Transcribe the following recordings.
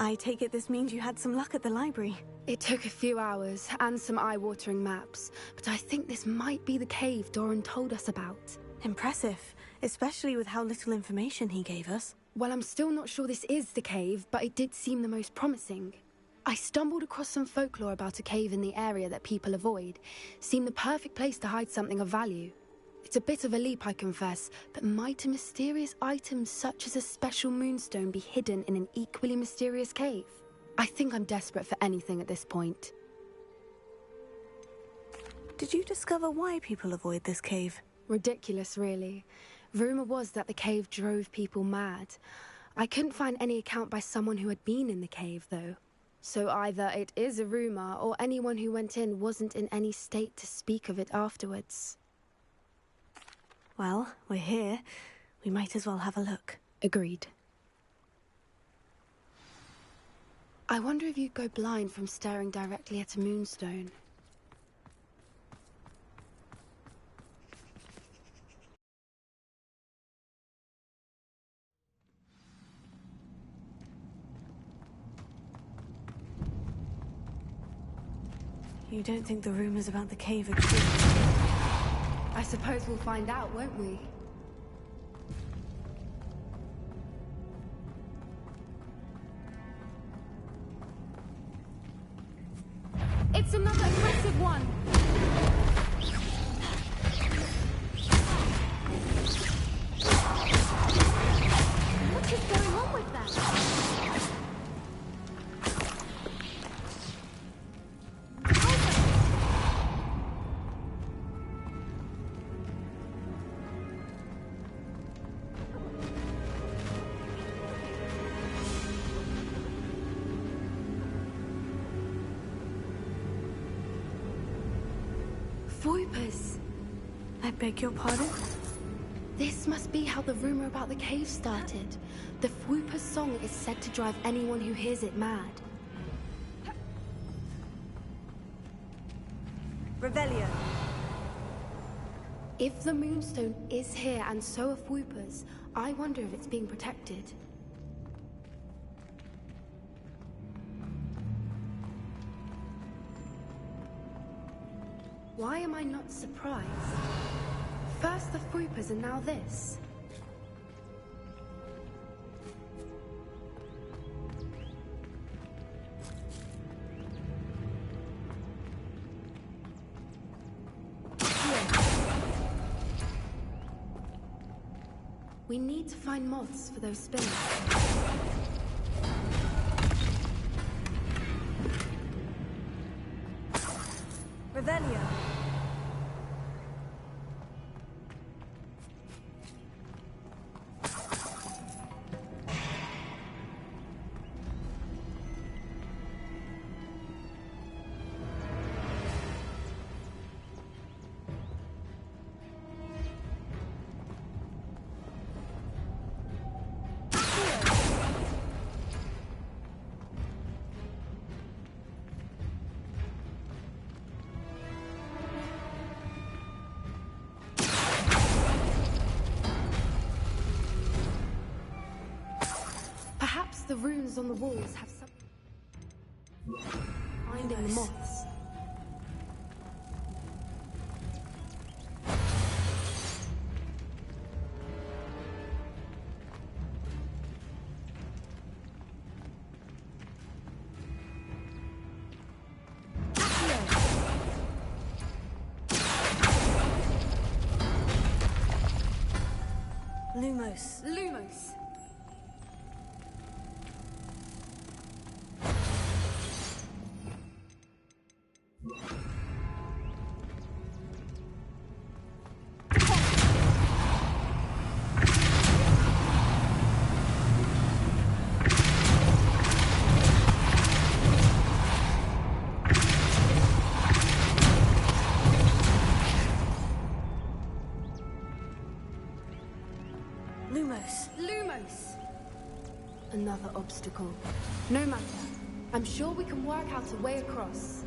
I take it this means you had some luck at the library. It took a few hours and some eye-watering maps, but I think this might be the cave Doran told us about. Impressive, especially with how little information he gave us. Well, I'm still not sure this is the cave, but it did seem the most promising. I stumbled across some folklore about a cave in the area that people avoid. Seemed the perfect place to hide something of value. It's a bit of a leap, I confess, but might a mysterious item such as a special moonstone be hidden in an equally mysterious cave? I think I'm desperate for anything at this point. Did you discover why people avoid this cave? Ridiculous, really. Rumor was that the cave drove people mad. I couldn't find any account by someone who had been in the cave, though. So either it is a rumor, or anyone who went in wasn't in any state to speak of it afterwards. Well, we're here. We might as well have a look. Agreed. I wonder if you'd go blind from staring directly at a moonstone. You don't think the rumors about the cave are true? I suppose we'll find out, won't we? It's another aggressive one! What is going on with that? Voipers! I beg your pardon? This must be how the rumor about the cave started. The Fwooper's song is said to drive anyone who hears it mad. Revelio. If the Moonstone is here and so are Fwoopers, I wonder if it's being protected. Why am I not surprised? First the Fwoopers and now this. We need to find moths for those spinners. Revelio. The runes on the walls have some... Finding the moths. Lumos. Lumos. Lumos! Another obstacle. No matter. I'm sure we can work out a way across.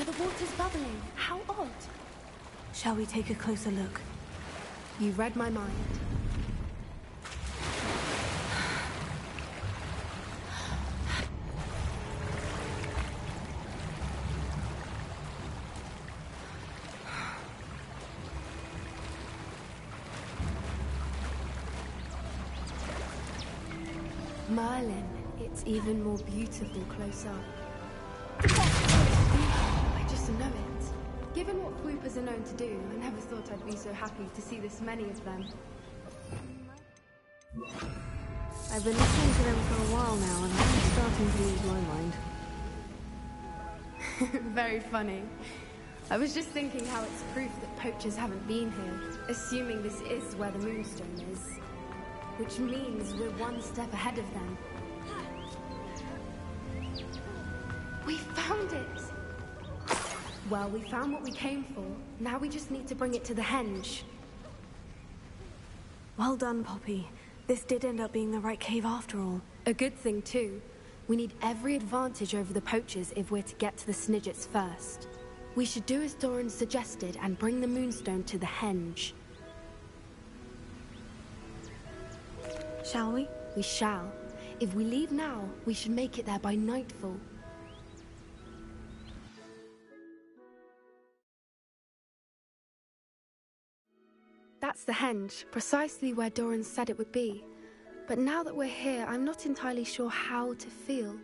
the water's bubbling. How odd. Shall we take a closer look? You read my mind. Merlin, it's even more beautiful close up. I just know it. Given what Whoopers are known to do, I never thought I'd be so happy to see this many of them. I've been listening to them for a while now, and I'm starting to lose my mind. Very funny. I was just thinking how it's proof that poachers haven't been here, assuming this is where the Moonstone is. Which means we're one step ahead of them. We found it! Well, we found what we came for. Now we just need to bring it to the henge. Well done, Poppy. This did end up being the right cave after all. A good thing, too. We need every advantage over the poachers if we're to get to the Snidgets first. We should do as Doran suggested and bring the Moonstone to the henge. Shall we? We shall. If we leave now, we should make it there by nightfall. That's the henge, precisely where Doran said it would be. But now that we're here, I'm not entirely sure how to feel.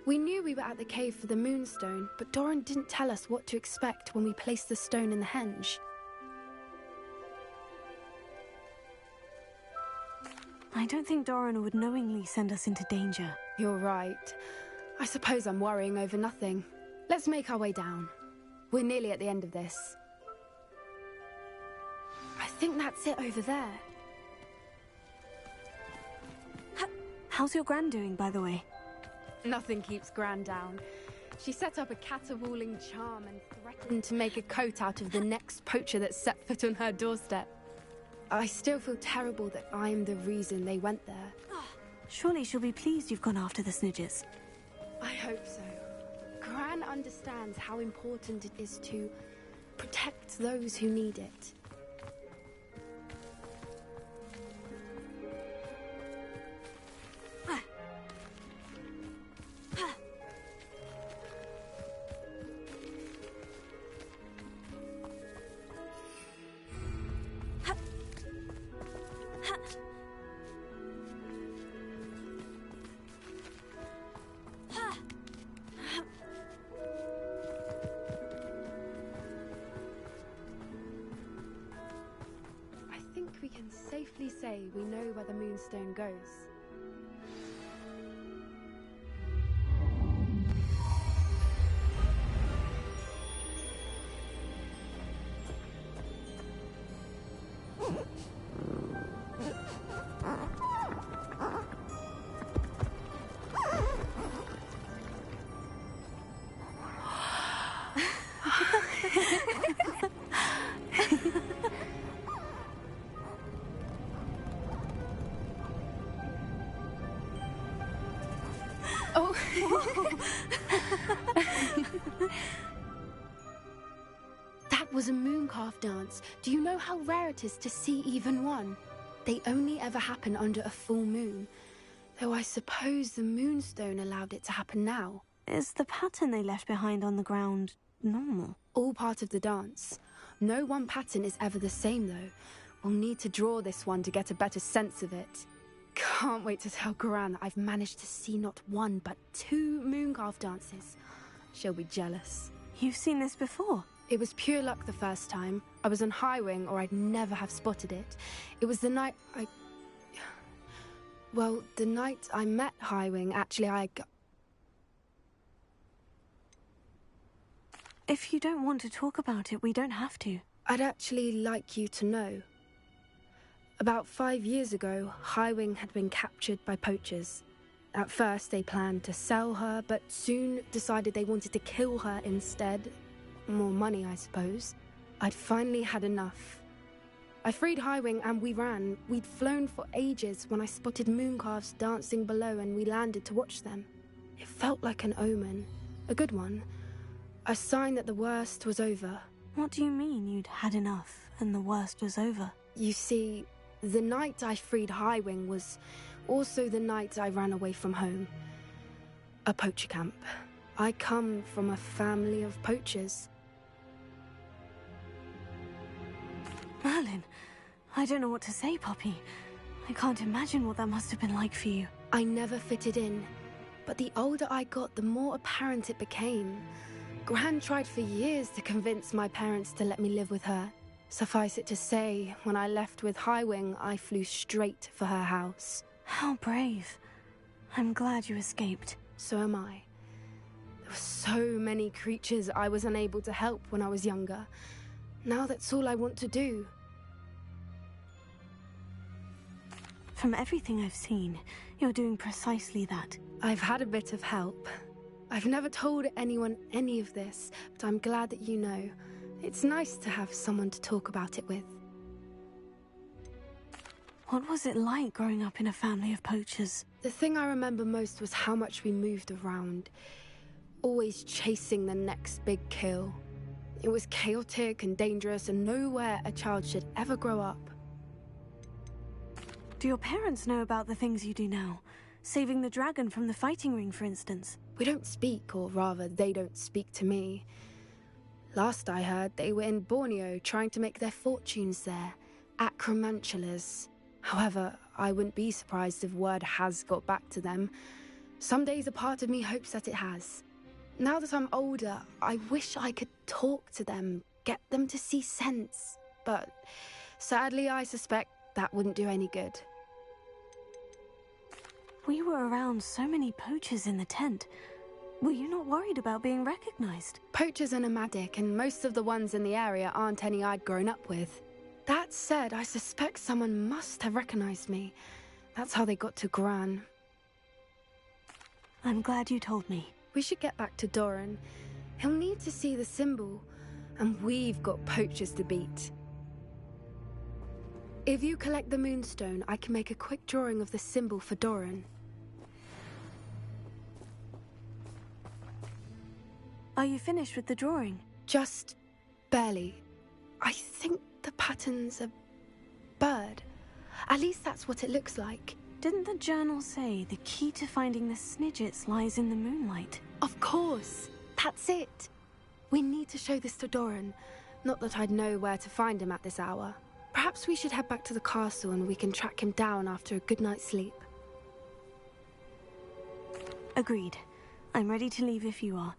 We knew we were at the cave for the Moonstone, but Doran didn't tell us what to expect when we placed the stone in the henge. I don't think Doran would knowingly send us into danger. You're right. I suppose I'm worrying over nothing. Let's make our way down. We're nearly at the end of this. I think that's it over there. How's your Gran doing, by the way? Nothing keeps Gran down. She set up a caterwauling charm and threatened to make a coat out of the next poacher that set foot on her doorstep. I still feel terrible that I'm the reason they went there. Surely she'll be pleased you've gone after the Snidgets. I hope so. Gran understands how important it is to protect those who need it. We can safely say we know where the Moonstone goes. Oh! That was a mooncalf dance. Do you know how rare it is to see even one? They only ever happen under a full moon. Though I suppose the Moonstone allowed it to happen now. Is the pattern they left behind on the ground normal? All part of the dance. No one pattern is ever the same, though. We'll need to draw this one to get a better sense of it. Can't wait to tell Gran that I've managed to see not one, but 2 mooncalf dances. She'll be jealous. You've seen this before? It was pure luck the first time. I was on Highwing, or I'd never have spotted it. It was the night Well, the night I met Highwing, actually, If you don't want to talk about it, we don't have to. I'd actually like you to know. About 5 years ago, Highwing had been captured by poachers. At first, they planned to sell her, but soon decided they wanted to kill her instead. More money, I suppose. I'd finally had enough. I freed Highwing and we ran. We'd flown for ages when I spotted mooncalves dancing below and we landed to watch them. It felt like an omen. A good one. A sign that the worst was over. What do you mean you'd had enough and the worst was over? You see, the night I freed Highwing was also the night I ran away from home. A poacher camp. I come from a family of poachers. Merlin, I don't know what to say, Poppy. I can't imagine what that must have been like for you. I never fitted in, but the older I got, the more apparent it became. Gran tried for years to convince my parents to let me live with her. Suffice it to say, when I left with Highwing, I flew straight for her house. How brave. I'm glad you escaped. So am I. There were so many creatures I was unable to help when I was younger. Now that's all I want to do. From everything I've seen, you're doing precisely that. I've had a bit of help. I've never told anyone any of this, but I'm glad that you know. It's nice to have someone to talk about it with. What was it like growing up in a family of poachers? The thing I remember most was how much we moved around, always chasing the next big kill. It was chaotic and dangerous, and nowhere a child should ever grow up. Do your parents know about the things you do now? Saving the dragon from the fighting ring, for instance? We don't speak, or rather, they don't speak to me. Last I heard, they were in Borneo trying to make their fortunes there, acromantulas. However, I wouldn't be surprised if word has got back to them. Some days a part of me hopes that it has. Now that I'm older, I wish I could talk to them, get them to see sense. But sadly, I suspect that wouldn't do any good. We were around so many poachers in the tent. Were you not worried about being recognized? Poachers are nomadic, and most of the ones in the area aren't any I'd grown up with. That said, I suspect someone must have recognized me. That's how they got to Gran. I'm glad you told me. We should get back to Doran. He'll need to see the symbol, and we've got poachers to beat. If you collect the moonstone, I can make a quick drawing of the symbol for Doran. Are you finished with the drawing? Just barely. I think the pattern's a bird. At least that's what it looks like. Didn't the journal say the key to finding the Snidgets lies in the moonlight? Of course. That's it. We need to show this to Doran. Not that I'd know where to find him at this hour. Perhaps we should head back to the castle and we can track him down after a good night's sleep. Agreed. I'm ready to leave if you are.